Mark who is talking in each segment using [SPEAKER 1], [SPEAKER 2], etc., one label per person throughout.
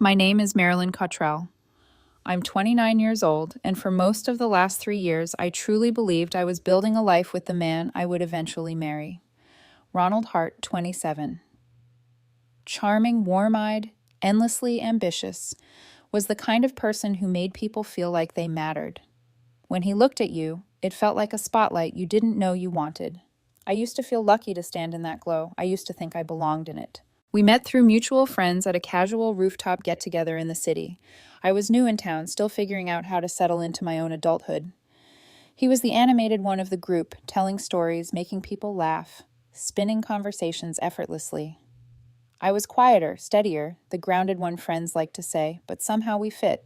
[SPEAKER 1] My name is Marilyn Cottrell. I'm 29 years old, and for most of the last 3 years, I truly believed I was building a life with the man I would eventually marry. Ronald Hart, 27. Charming, warm-eyed, endlessly ambitious, was the kind of person who made people feel like they mattered. When he looked at you, it felt like a spotlight you didn't know you wanted. I used to feel lucky to stand in that glow. I used to think I belonged in it. We met through mutual friends at a casual rooftop get-together in the city. I was new in town, still figuring out how to settle into my own adulthood. He was the animated one of the group, telling stories, making people laugh, spinning conversations effortlessly. I was quieter, steadier, the grounded one friends like to say, but somehow we fit.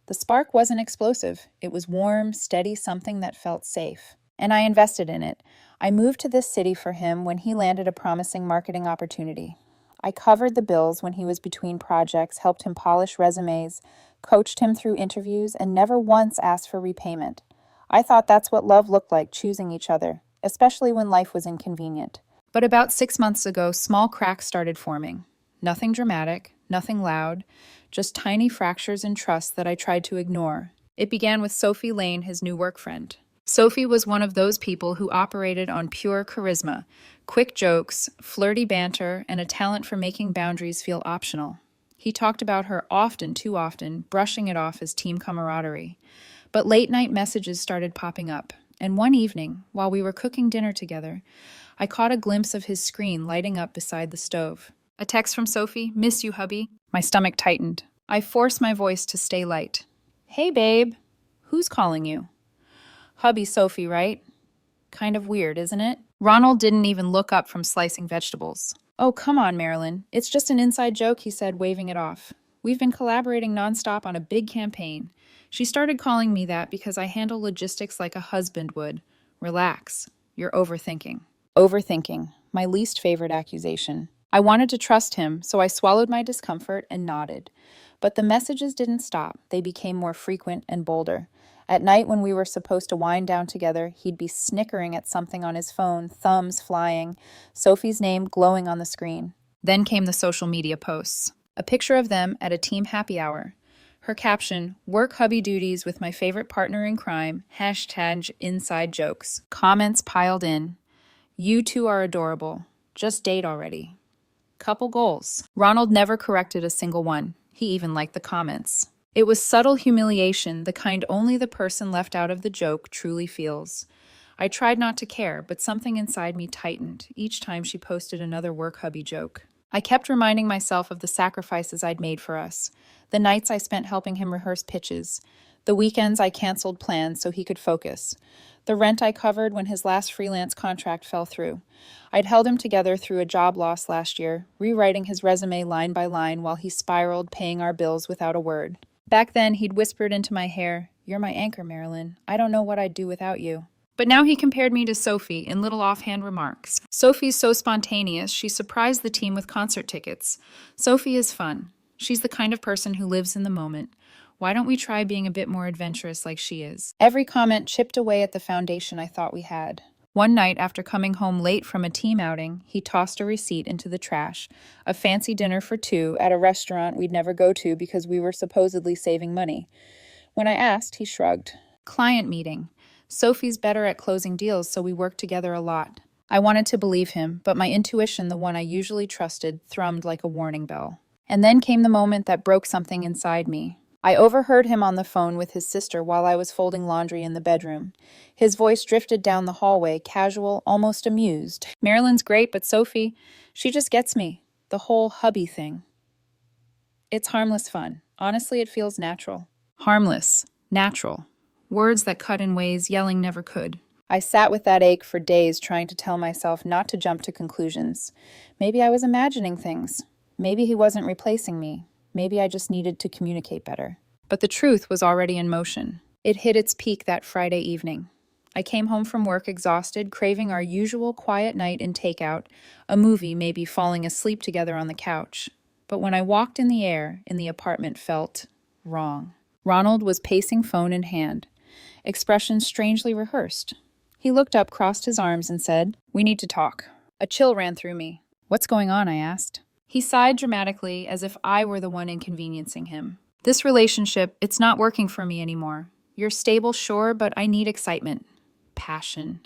[SPEAKER 1] The spark wasn't explosive. It was warm, steady, something that felt safe. And I invested in it. I moved to this city for him when he landed a promising marketing opportunity. I covered the bills when he was between projects, helped him polish resumes, coached him through interviews, and never once asked for repayment. I thought that's what love looked like, choosing each other, especially when life was inconvenient. But about 6 months ago, small cracks started forming. Nothing dramatic, nothing loud, just tiny fractures in trust that I tried to ignore. It began with Sophie Lane, his new work friend. Sophie was one of those people who operated on pure charisma, quick jokes, flirty banter, and a talent for making boundaries feel optional. He talked about her often, too often, brushing it off as team camaraderie. But late-night messages started popping up, and one evening, while we were cooking dinner together, I caught a glimpse of his screen lighting up beside the stove. A text from Sophie, "Miss you, hubby." My stomach tightened. I forced my voice to stay light. "Hey, babe. Who's calling you?" "Hubby Sophie, right?" Kind of weird, isn't it? Ronald didn't even look up from slicing vegetables. "Oh, come on, Marilyn. It's just an inside joke," he said, waving it off. "We've been collaborating nonstop on a big campaign. She started calling me that because I handle logistics like a husband would. Relax. You're overthinking." Overthinking, my least favorite accusation. I wanted to trust him, so I swallowed my discomfort and nodded. But the messages didn't stop. They became more frequent and bolder. At night, when we were supposed to wind down together, he'd be snickering at something on his phone, thumbs flying, Sophie's name glowing on the screen. Then came the social media posts. A picture of them at a team happy hour. Her caption, "Work hubby duties with my favorite partner in crime, hashtag inside jokes." Comments piled in. "You two are adorable. Just date already." Couple goals. Ronald never corrected a single one. He even liked the comments. It was subtle humiliation, the kind only the person left out of the joke truly feels. I tried not to care, but something inside me tightened each time she posted another work hubby joke. I kept reminding myself of the sacrifices I'd made for us, the nights I spent helping him rehearse pitches, the weekends I canceled plans so he could focus, the rent I covered when his last freelance contract fell through. I'd held him together through a job loss last year, rewriting his resume line by line while he spiraled, paying our bills without a word. Back then, he'd whispered into my hair, "You're my anchor, Marilyn. I don't know what I'd do without you." But now he compared me to Sophie in little offhand remarks. "Sophie's so spontaneous, she surprised the team with concert tickets. Sophie is fun. She's the kind of person who lives in the moment. Why don't we try being a bit more adventurous like she is?" Every comment chipped away at the foundation I thought we had. One night, after coming home late from a team outing, he tossed a receipt into the trash, a fancy dinner for two at a restaurant we'd never go to because we were supposedly saving money. When I asked, he shrugged. "Client meeting. Sophie's better at closing deals, so we work together a lot." I wanted to believe him, but my intuition, the one I usually trusted, thrummed like a warning bell. And then came the moment that broke something inside me. I overheard him on the phone with his sister while I was folding laundry in the bedroom. His voice drifted down the hallway, casual, almost amused. "Marilyn's great, but Sophie, she just gets me. The whole hubby thing. It's harmless fun. Honestly, it feels natural." Harmless. Natural. Words that cut in ways yelling never could. I sat with that ache for days trying to tell myself not to jump to conclusions. Maybe I was imagining things. Maybe he wasn't replacing me. Maybe I just needed to communicate better. But the truth was already in motion. It hit its peak that Friday evening. I came home from work exhausted, craving our usual quiet night in takeout, a movie, maybe falling asleep together on the couch. But when I walked in the air in the apartment felt wrong. Ronald was pacing phone in hand, expressions strangely rehearsed. He looked up, crossed his arms, and said, "We need to talk." A chill ran through me. "What's going on?" I asked. He sighed dramatically as if I were the one inconveniencing him. This relationship, it's not working for me anymore. You're stable, sure, but I need excitement. Passion.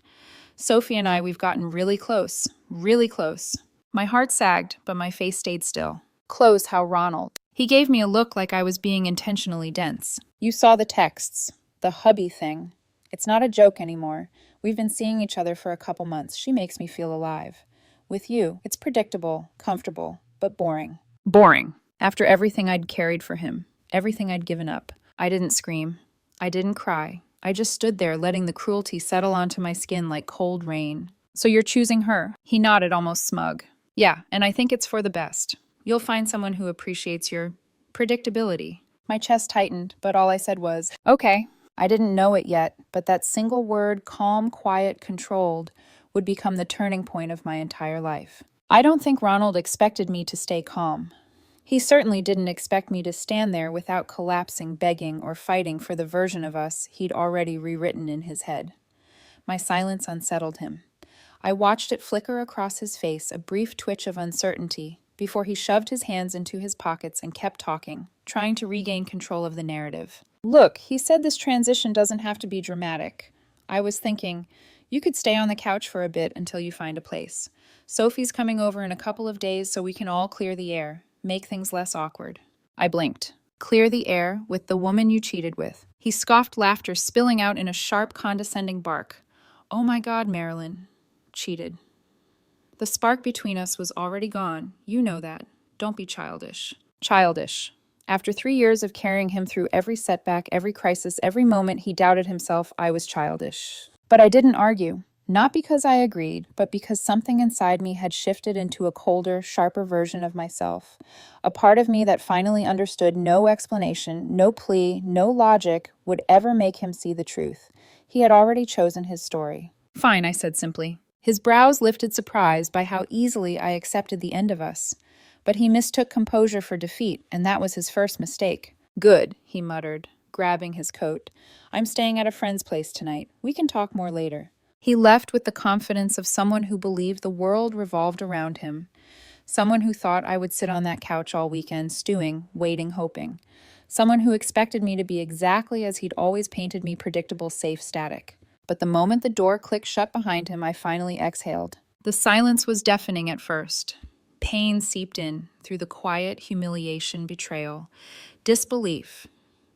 [SPEAKER 1] Sophie and I, we've gotten really close. Really close. My heart sagged, but my face stayed still. Close how Ronald. He gave me a look like I was being intentionally dense. You saw the texts. The hubby thing. It's not a joke anymore. We've been seeing each other for a couple months. She makes me feel alive. With you, it's predictable, comfortable, but boring. Boring. After everything I'd carried for him. Everything I'd given up. I didn't scream. I didn't cry. I just stood there letting the cruelty settle onto my skin like cold rain. So you're choosing her? He nodded, almost smug. Yeah, and I think it's for the best. You'll find someone who appreciates your predictability. My chest tightened, but all I said was, okay. I didn't know it yet, but that single word, calm, quiet, controlled, would become the turning point of my entire life. I don't think Ronald expected me to stay calm. He certainly didn't expect me to stand there without collapsing, begging, or fighting for the version of us he'd already rewritten in his head. My silence unsettled him. I watched it flicker across his face, a brief twitch of uncertainty, before he shoved his hands into his pockets and kept talking, trying to regain control of the narrative. Look, he said this transition doesn't have to be dramatic. I was thinking, you could stay on the couch for a bit until you find a place. Sophie's coming over in a couple of days so we can all clear the air. Make things less awkward. I blinked. Clear the air with the woman you cheated with. He scoffed, laughter spilling out in a sharp, condescending bark. Oh my God, Marilyn. Cheated. The spark between us was already gone. You know that. Don't be childish. Childish. After 3 years of carrying him through every setback, every crisis, every moment he doubted himself, I was childish. But I didn't argue. Not because I agreed, but because something inside me had shifted into a colder, sharper version of myself. A part of me that finally understood no explanation, no plea, no logic would ever make him see the truth. He had already chosen his story. Fine, I said simply. His brows lifted, surprised by how easily I accepted the end of us. But he mistook composure for defeat, and that was his first mistake. Good, he muttered, grabbing his coat. I'm staying at a friend's place tonight. We can talk more later. He left with the confidence of someone who believed the world revolved around him. Someone who thought I would sit on that couch all weekend, stewing, waiting, hoping. Someone who expected me to be exactly as he'd always painted me, predictable, safe, static. But the moment the door clicked shut behind him, I finally exhaled. The silence was deafening at first. Pain seeped in through the quiet humiliation, betrayal, disbelief.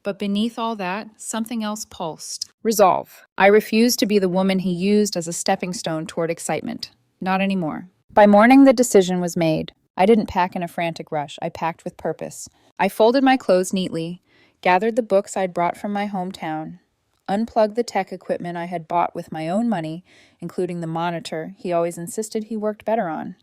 [SPEAKER 1] But beneath all that, something else pulsed. Resolve. I refused to be the woman he used as a stepping stone toward excitement. Not anymore. By morning, the decision was made. I didn't pack in a frantic rush. I packed with purpose. I folded my clothes neatly, gathered the books I'd brought from my hometown, unplugged the tech equipment I had bought with my own money, including the monitor he always insisted he worked better on.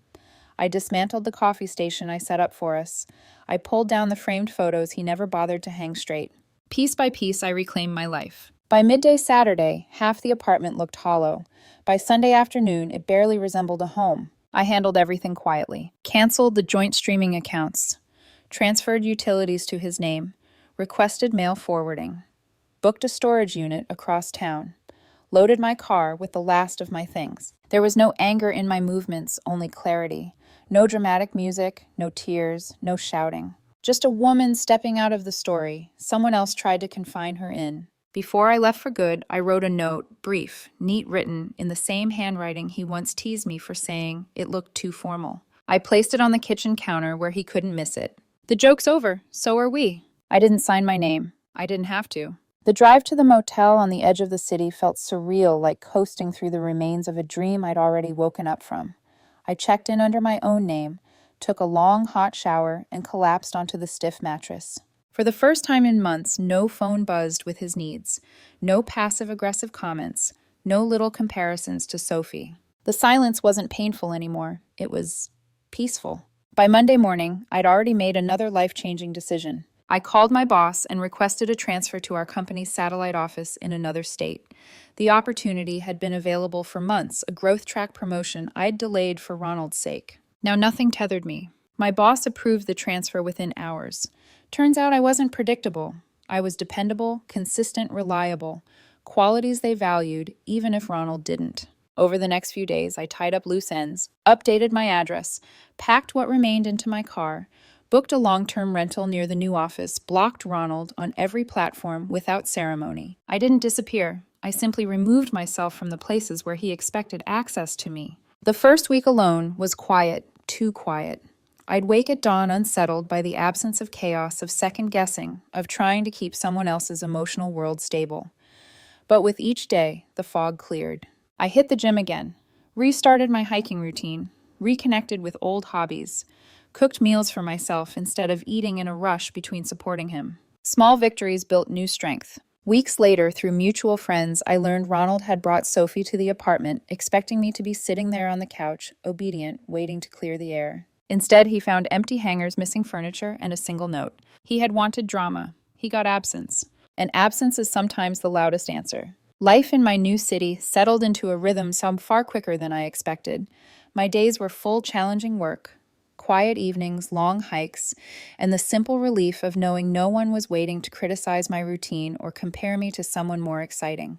[SPEAKER 1] I dismantled the coffee station I set up for us. I pulled down the framed photos he never bothered to hang straight. Piece by piece, I reclaimed my life. By midday Saturday, half the apartment looked hollow. By Sunday afternoon, it barely resembled a home. I handled everything quietly. Canceled the joint streaming accounts. Transferred utilities to his name. Requested mail forwarding. Booked a storage unit across town. Loaded my car with the last of my things. There was no anger in my movements, only clarity. No dramatic music, no tears, no shouting. Just a woman stepping out of the story someone else tried to confine her in. Before I left for good, I wrote a note, brief, neat written, in the same handwriting he once teased me for saying it looked too formal. I placed it on the kitchen counter where he couldn't miss it. The joke's over, so are we. I didn't sign my name. I didn't have to. The drive to the motel on the edge of the city felt surreal, like coasting through the remains of a dream I'd already woken up from. I checked in under my own name, took a long, hot shower, and collapsed onto the stiff mattress. For the first time in months, no phone buzzed with his needs, no passive-aggressive comments, no little comparisons to Sophie. The silence wasn't painful anymore. It was peaceful. By Monday morning, I'd already made another life-changing decision. I called my boss and requested a transfer to our company's satellite office in another state. The opportunity had been available for months, a growth track promotion I'd delayed for Ronald's sake. Now nothing tethered me. My boss approved the transfer within hours. Turns out I wasn't predictable. I was dependable, consistent, reliable. Qualities they valued, even if Ronald didn't. Over the next few days, I tied up loose ends, updated my address, packed what remained into my car, booked a long-term rental near the new office, blocked Ronald on every platform without ceremony. I didn't disappear. I simply removed myself from the places where he expected access to me. The first week alone was quiet, too quiet. I'd wake at dawn unsettled by the absence of chaos, of second-guessing, of trying to keep someone else's emotional world stable. But with each day, the fog cleared. I hit the gym again, restarted my hiking routine, reconnected with old hobbies, cooked meals for myself instead of eating in a rush between supporting him. Small victories built new strength. Weeks later, through mutual friends, I learned Ronald had brought Sophie to the apartment, expecting me to be sitting there on the couch, obedient, waiting to clear the air. Instead, he found empty hangers, missing furniture, and a single note. He had wanted drama. He got absence. And absence is sometimes the loudest answer. Life in my new city settled into a rhythm some far quicker than I expected. My days were full, challenging work, quiet evenings, long hikes, and the simple relief of knowing no one was waiting to criticize my routine or compare me to someone more exciting.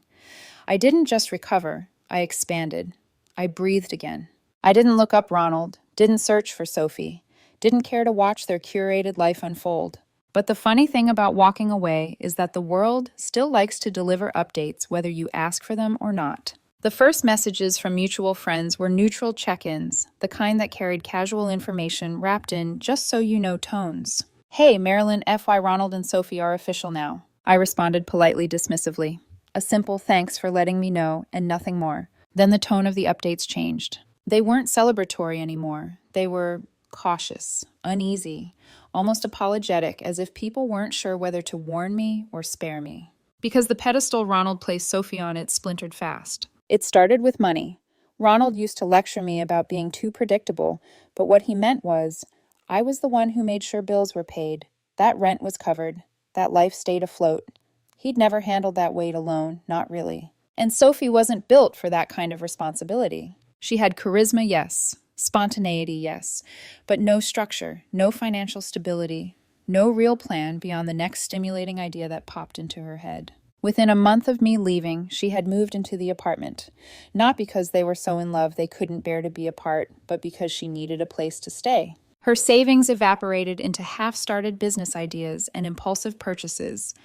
[SPEAKER 1] I didn't just recover, I expanded. I breathed again. I didn't look up Ronald, didn't search for Sophie, didn't care to watch their curated life unfold. But the funny thing about walking away is that the world still likes to deliver updates whether you ask for them or not. The first messages from mutual friends were neutral check-ins, the kind that carried casual information wrapped in just so you know tones. "Hey, Marilyn, FY Ronald and Sophie are official now." I responded politely, dismissively. A simple thanks for letting me know and nothing more. Then the tone of the updates changed. They weren't celebratory anymore. They were cautious, uneasy, almost apologetic, as if people weren't sure whether to warn me or spare me. Because the pedestal Ronald placed Sophie on, it splintered fast. It started with money. Ronald used to lecture me about being too predictable, but what he meant was, I was the one who made sure bills were paid, that rent was covered, that life stayed afloat. He'd never handled that weight alone, not really. And Sophie wasn't built for that kind of responsibility. She had charisma, yes. Spontaneity, yes, but no structure, no financial stability, no real plan beyond the next stimulating idea that popped into her head. Within a month of me leaving, she had moved into the apartment, not because they were so in love they couldn't bear to be apart, but because she needed a place to stay. Her savings evaporated into half-started business ideas and impulsive purchases.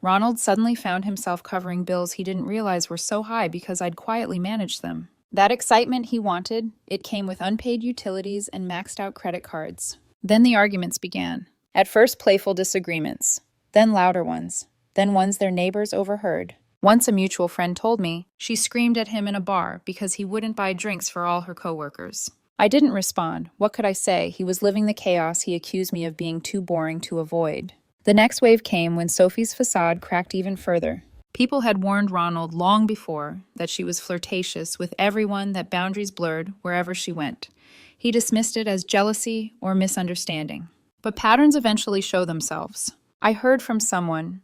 [SPEAKER 1] Ronald suddenly found himself covering bills he didn't realize were so high because I'd quietly managed them. That excitement he wanted, it came with unpaid utilities and maxed-out credit cards. Then the arguments began. At first playful disagreements, then louder ones, then ones their neighbors overheard. Once a mutual friend told me she screamed at him in a bar because he wouldn't buy drinks for all her coworkers. I didn't respond. What could I say? He was living the chaos he accused me of being too boring to avoid. The next wave came when Sophie's facade cracked even further. People had warned Ronald long before that she was flirtatious with everyone, that boundaries blurred wherever she went. He dismissed it as jealousy or misunderstanding. But patterns eventually show themselves. I heard from someone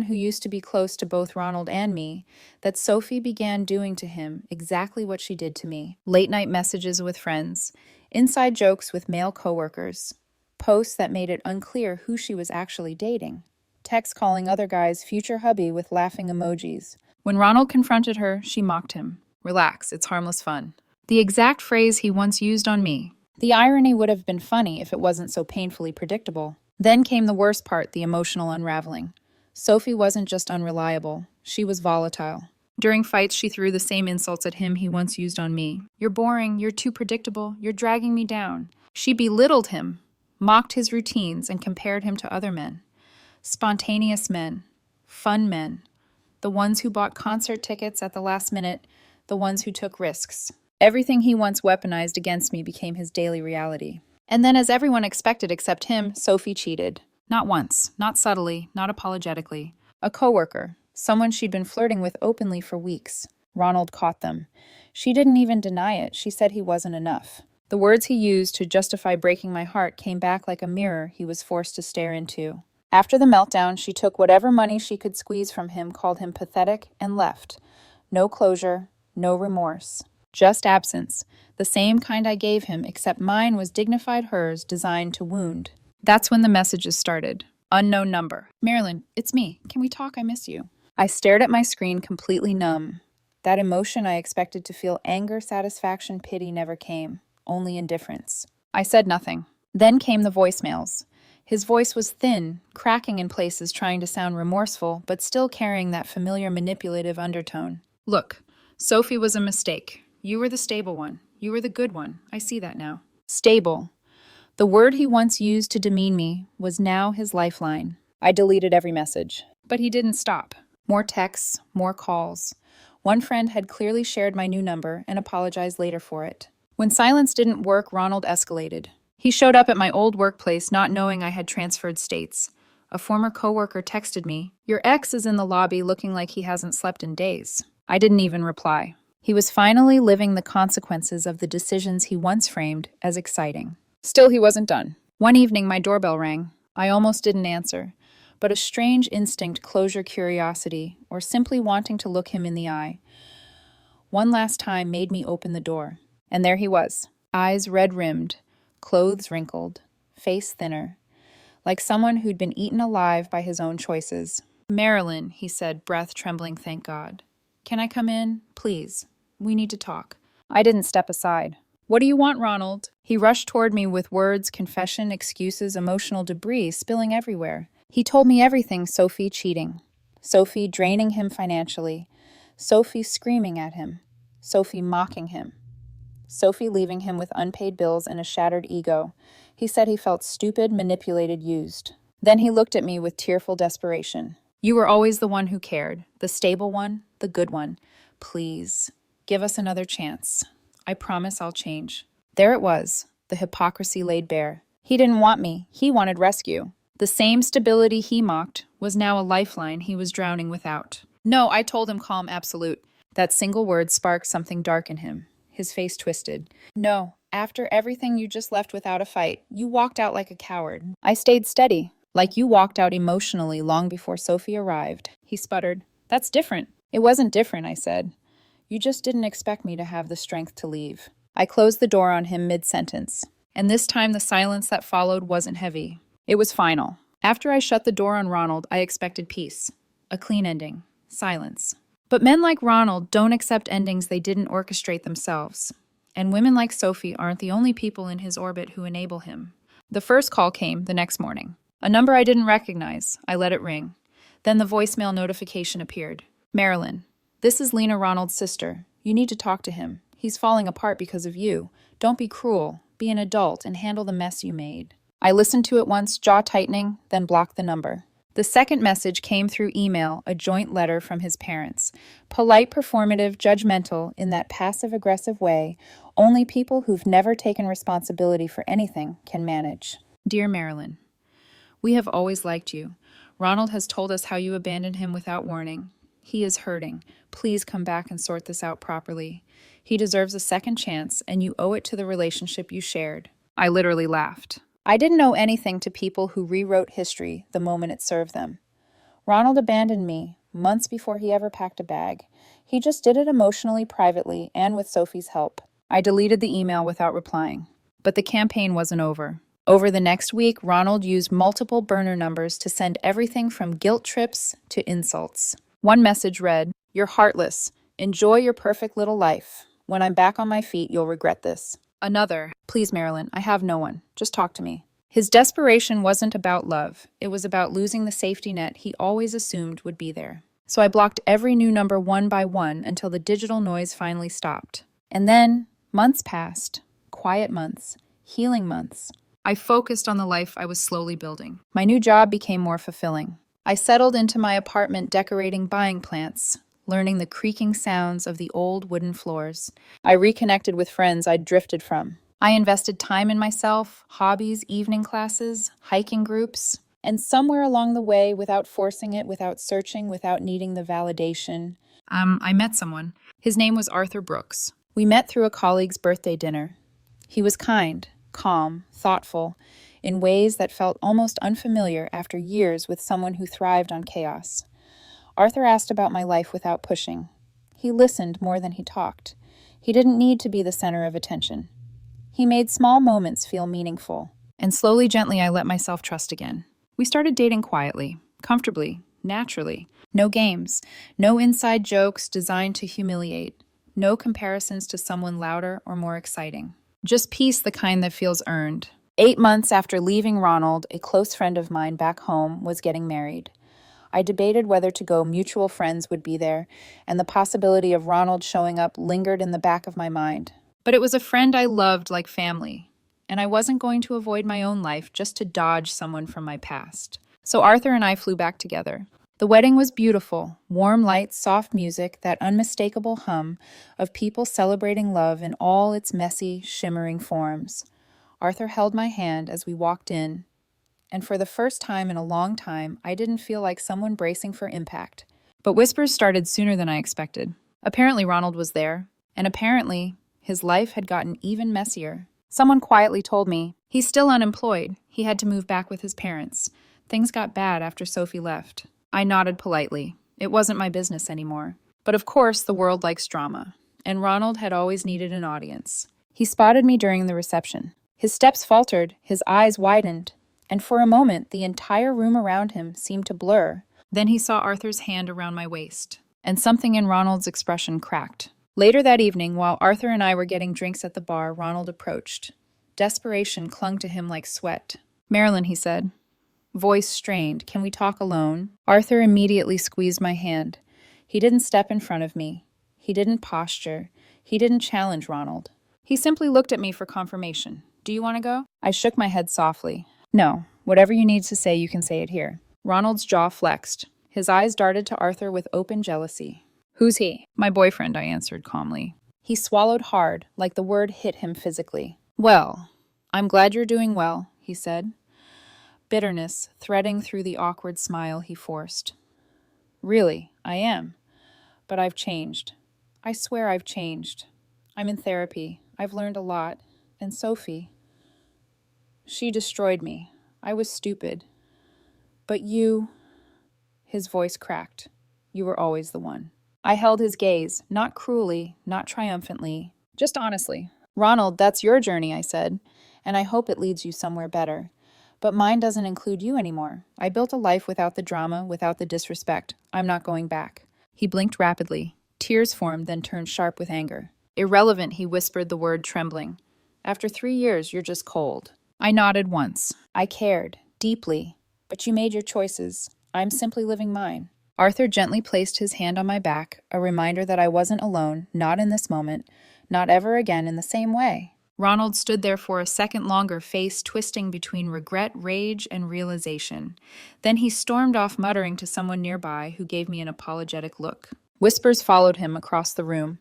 [SPEAKER 1] who used to be close to both Ronald and me, that Sophie began doing to him exactly what she did to me. Late-night messages with friends, inside jokes with male coworkers, posts that made it unclear who she was actually dating. Texts calling other guys future hubby with laughing emojis. When Ronald confronted her, she mocked him. "Relax, it's harmless fun." The exact phrase he once used on me. The irony would have been funny if it wasn't so painfully predictable. Then came the worst part, the emotional unraveling. Sophie wasn't just unreliable, she was volatile. During fights, she threw the same insults at him he once used on me. "You're boring, you're too predictable, you're dragging me down." She belittled him, mocked his routines, and compared him to other men. Spontaneous men, fun men, the ones who bought concert tickets at the last minute, the ones who took risks. Everything he once weaponized against me became his daily reality. And then, as everyone expected except him, Sophie cheated. Not once, not subtly, not apologetically. A coworker, someone she'd been flirting with openly for weeks. Ronald caught them. She didn't even deny it. She said he wasn't enough. The words he used to justify breaking my heart came back like a mirror he was forced to stare into. After the meltdown, she took whatever money she could squeeze from him, called him pathetic, and left. No closure, no remorse. Just absence. The same kind I gave him, except mine was dignified, hers designed to wound. That's when the messages started. Unknown number. "Marilyn, it's me. Can we talk? I miss you." I stared at my screen, completely numb. That emotion I expected to feel anger, satisfaction, pity never came, only indifference. I said nothing. Then came the voicemails. His voice was thin, cracking in places, trying to sound remorseful, but still carrying that familiar manipulative undertone. Look, Sophie was a mistake. You were the stable one. You were the good one. I see that now. Stable. The word he once used to demean me was now his lifeline. I deleted every message. But he didn't stop. More texts, more calls. One friend had clearly shared my new number and apologized later for it. When silence didn't work, Ronald escalated. He showed up at my old workplace not knowing I had transferred states. A former coworker texted me, "Your ex is in the lobby looking like he hasn't slept in days." I didn't even reply. He was finally living the consequences of the decisions he once framed as exciting. Still, he wasn't done. One evening, my doorbell rang. I almost didn't answer, but a strange instinct, closure, curiosity, or simply wanting to look him in the eye, one last time made me open the door. And there he was, eyes red-rimmed, clothes wrinkled, face thinner, like someone who'd been eaten alive by his own choices. "Marilyn," he said, breath trembling, thank God. "Can I come in? Please. We need to talk." I didn't step aside. "What do you want, Ronald?" He rushed toward me with words, confession, excuses, emotional debris spilling everywhere. He told me everything: Sophie cheating, Sophie draining him financially, Sophie screaming at him, Sophie mocking him, Sophie leaving him with unpaid bills and a shattered ego. He said he felt stupid, manipulated, used. Then he looked at me with tearful desperation. "You were always the one who cared, the stable one, the good one. Please, give us another chance. I promise I'll change." There it was, the hypocrisy laid bare. He didn't want me, he wanted rescue. The same stability he mocked was now a lifeline he was drowning without. "No," I told him, calm, absolute. That single word sparked something dark in him. His face twisted. "No, after everything you just left without a fight, you walked out like a coward." I stayed steady, like you walked out emotionally long before Sophie arrived. He sputtered. "That's different." "It wasn't different," I said. "You just didn't expect me to have the strength to leave." I closed the door on him mid-sentence. And this time the silence that followed wasn't heavy. It was final. After I shut the door on Ronald, I expected peace. A clean ending. Silence. But men like Ronald don't accept endings they didn't orchestrate themselves. And women like Sophie aren't the only people in his orbit who enable him. The first call came the next morning. A number I didn't recognize. I let it ring. Then the voicemail notification appeared. "Marilyn, this is Lena, Ronald's sister. You need to talk to him. He's falling apart because of you. Don't be cruel. Be an adult and handle the mess you made." I listened to it once, jaw tightening, then blocked the number. The second message came through email, a joint letter from his parents. Polite, performative, judgmental, in that passive-aggressive way only people who've never taken responsibility for anything can manage. "Dear Marilyn, we have always liked you. Ronald has told us how you abandoned him without warning. He is hurting. Please come back and sort this out properly. He deserves a second chance, and you owe it to the relationship you shared." I literally laughed. I didn't owe anything to people who rewrote history the moment it served them. Ronald abandoned me months before he ever packed a bag. He just did it emotionally, privately, and with Sophie's help. I deleted the email without replying. But the campaign wasn't over. Over the next week, Ronald used multiple burner numbers to send everything from guilt trips to insults. One message read, "You're heartless. Enjoy your perfect little life. When I'm back on my feet, you'll regret this." Another, "Please, Marilyn, I have no one. Just talk to me." His desperation wasn't about love. It was about losing the safety net he always assumed would be there. So I blocked every new number one by one until the digital noise finally stopped. And then, months passed. Quiet months. Healing months. I focused on the life I was slowly building. My new job became more fulfilling. I settled into my apartment decorating buying plants, learning the creaking sounds of the old wooden floors. I reconnected with friends I'd drifted from. I invested time in myself, hobbies, evening classes, hiking groups, and somewhere along the way, without forcing it, without searching, without needing the validation, I met someone. His name was Arthur Brooks. We met through a colleague's birthday dinner. He was kind, calm, thoughtful, in ways that felt almost unfamiliar after years with someone who thrived on chaos. Arthur asked about my life without pushing. He listened more than he talked. He didn't need to be the center of attention. He made small moments feel meaningful. And slowly, gently, I let myself trust again. We started dating quietly, comfortably, naturally. No games, no inside jokes designed to humiliate, no comparisons to someone louder or more exciting. Just peace, the kind that feels earned. 8 months after leaving Ronald, a close friend of mine back home was getting married. I debated whether to go. Mutual friends would be there, and the possibility of Ronald showing up lingered in the back of my mind. But it was a friend I loved like family, and I wasn't going to avoid my own life just to dodge someone from my past. So Arthur and I flew back together. The wedding was beautiful. Warm lights, soft music, that unmistakable hum of people celebrating love in all its messy, shimmering forms. Arthur held my hand as we walked in, and for the first time in a long time, I didn't feel like someone bracing for impact. But whispers started sooner than I expected. Apparently Ronald was there, and apparently his life had gotten even messier. Someone quietly told me, he's still unemployed. He had to move back with his parents. Things got bad after Sophie left. I nodded politely. It wasn't my business anymore. But of course, the world likes drama, and Ronald had always needed an audience. He spotted me during the reception. His steps faltered, his eyes widened, and for a moment the entire room around him seemed to blur. Then he saw Arthur's hand around my waist, and something in Ronald's expression cracked. Later that evening, while Arthur and I were getting drinks at the bar, Ronald approached. Desperation clung to him like sweat. "Marilyn," he said, voice strained, "can we talk alone?" Arthur immediately squeezed my hand. He didn't step in front of me. He didn't posture. He didn't challenge Ronald. He simply looked at me for confirmation. "Do you want to go?" I shook my head softly. "No. Whatever you need to say, you can say it here." Ronald's jaw flexed. His eyes darted to Arthur with open jealousy. "Who's he?" "My boyfriend," I answered calmly. He swallowed hard, like the word hit him physically. "Well, I'm glad you're doing well," he said, bitterness threading through the awkward smile he forced. "Really, I am. But I've changed. I swear I've changed. I'm in therapy. I've learned a lot. And Sophie, she destroyed me. I was stupid. But you," his voice cracked, "you were always the one." I held his gaze, not cruelly, not triumphantly, just honestly. "Ronald, that's your journey," I said, "and I hope it leads you somewhere better. But mine doesn't include you anymore. I built a life without the drama, without the disrespect. I'm not going back." He blinked rapidly. Tears formed, then turned sharp with anger. "Irrelevant," he whispered, the word trembling. "After 3 years, you're just cold." I nodded once. "I cared, deeply. But you made your choices. I'm simply living mine." Arthur gently placed his hand on my back, a reminder that I wasn't alone, not in this moment, not ever again in the same way. Ronald stood there for a second longer, face twisting between regret, rage, and realization. Then he stormed off, muttering to someone nearby, who gave me an apologetic look. Whispers followed him across the room.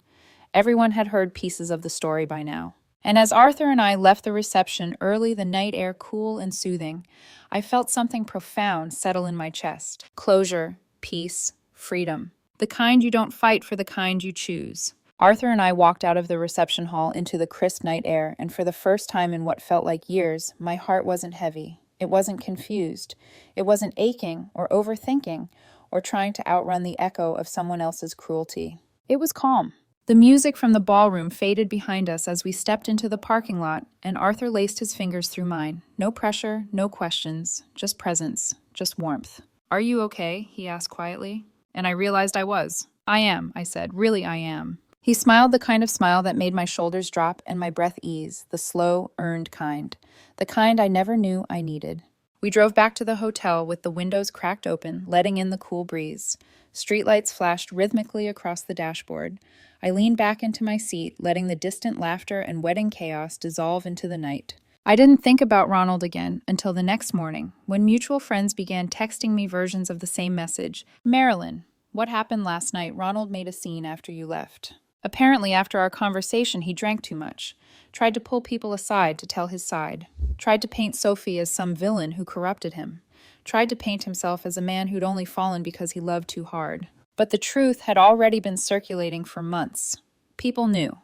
[SPEAKER 1] Everyone had heard pieces of the story by now. And as Arthur and I left the reception early, the night air cool and soothing, I felt something profound settle in my chest. Closure, peace, freedom. The kind you don't fight for, the kind you choose. Arthur and I walked out of the reception hall into the crisp night air, and for the first time in what felt like years, my heart wasn't heavy. It wasn't confused. It wasn't aching or overthinking or trying to outrun the echo of someone else's cruelty. It was calm. The music from the ballroom faded behind us as we stepped into the parking lot, and Arthur laced his fingers through mine. No pressure, no questions, just presence, just warmth. "Are you okay?" he asked quietly. And I realized I was. "I am," I said. "Really, I am." He smiled, the kind of smile that made my shoulders drop and my breath ease, the slow, earned kind. The kind I never knew I needed. We drove back to the hotel with the windows cracked open, letting in the cool breeze. Streetlights flashed rhythmically across the dashboard. I leaned back into my seat, letting the distant laughter and wedding chaos dissolve into the night. I didn't think about Ronald again until the next morning, when mutual friends began texting me versions of the same message. "Marilyn, what happened last night? Ronald made a scene after you left." Apparently, after our conversation, he drank too much, tried to pull people aside to tell his side, tried to paint Sophie as some villain who corrupted him, tried to paint himself as a man who'd only fallen because he loved too hard. But the truth had already been circulating for months. People knew.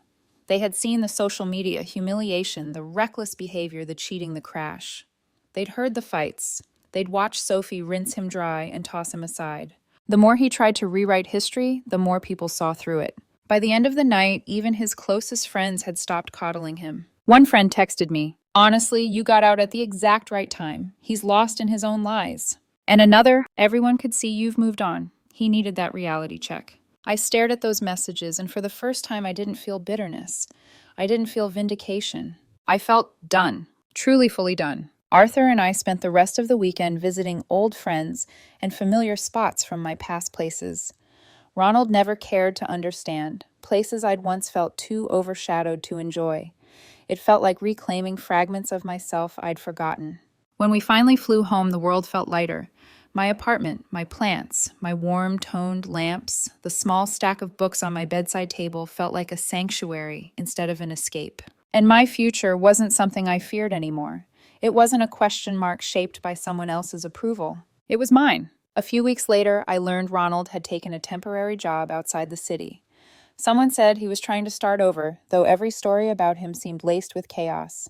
[SPEAKER 1] They had seen the social media humiliation, the reckless behavior, the cheating, the crash. They'd heard the fights. They'd watched Sophie rinse him dry and toss him aside. The more he tried to rewrite history, the more people saw through it. By the end of the night, even his closest friends had stopped coddling him. One friend texted me, "Honestly, you got out at the exact right time. He's lost in his own lies." And another, everyone could see you've moved on. He needed that reality check. I stared at those messages, and for the first time, I didn't feel bitterness. I didn't feel vindication. I felt done, truly fully done. Arthur and I spent the rest of the weekend visiting old friends and familiar spots from my past places. Ronald never cared to understand, places I'd once felt too overshadowed to enjoy. It felt like reclaiming fragments of myself I'd forgotten. When we finally flew home, the world felt lighter. My apartment, my plants, my warm, toned lamps, the small stack of books on my bedside table felt like a sanctuary instead of an escape. And my future wasn't something I feared anymore. It wasn't a question mark shaped by someone else's approval. It was mine. A few weeks later, I learned Ronald had taken a temporary job outside the city. Someone said he was trying to start over, though every story about him seemed laced with chaos.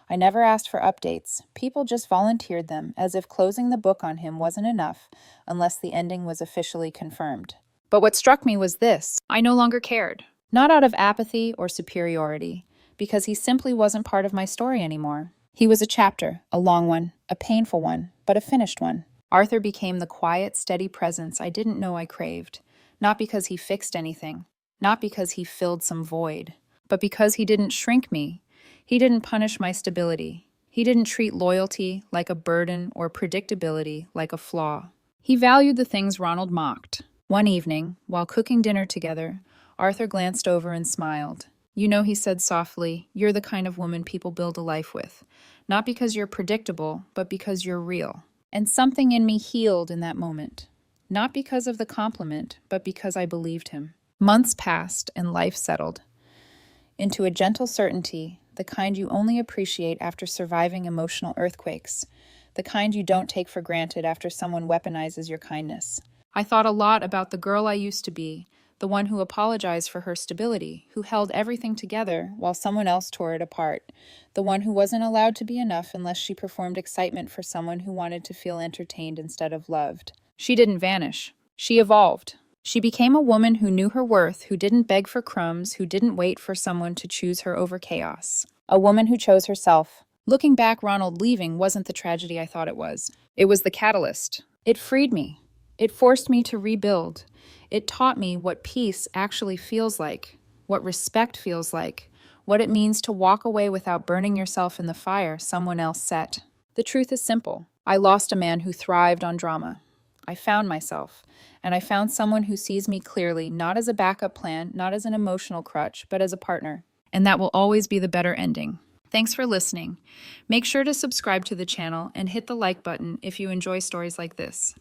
[SPEAKER 1] I never asked for updates. People just volunteered them, as if closing the book on him wasn't enough unless the ending was officially confirmed. But what struck me was this: I no longer cared. Not out of apathy or superiority, because he simply wasn't part of my story anymore. He was a chapter, a long one, a painful one, but a finished one. Arthur became the quiet, steady presence I didn't know I craved, not because he fixed anything, not because he filled some void, but because he didn't shrink me. He didn't punish my stability. He didn't treat loyalty like a burden or predictability like a flaw. He valued the things Ronald mocked. One evening, while cooking dinner together, Arthur glanced over and smiled. "You know," he said softly, "you're the kind of woman people build a life with. Not because you're predictable, but because you're real." And something in me healed in that moment. Not because of the compliment, but because I believed him. Months passed and life settled into a gentle certainty, the kind you only appreciate after surviving emotional earthquakes, the kind you don't take for granted after someone weaponizes your kindness. I thought a lot about the girl I used to be, the one who apologized for her stability, who held everything together while someone else tore it apart, the one who wasn't allowed to be enough unless she performed excitement for someone who wanted to feel entertained instead of loved. She didn't vanish. She evolved. She became a woman who knew her worth, who didn't beg for crumbs, who didn't wait for someone to choose her over chaos. A woman who chose herself. Looking back, Ronald leaving wasn't the tragedy I thought it was. It was the catalyst. It freed me. It forced me to rebuild. It taught me what peace actually feels like, what respect feels like, what it means to walk away without burning yourself in the fire someone else set. The truth is simple. I lost a man who thrived on drama. I found myself, and I found someone who sees me clearly, not as a backup plan, not as an emotional crutch, but as a partner. And that will always be the better ending. Thanks for listening. Make sure to subscribe to the channel and hit the like button if you enjoy stories like this.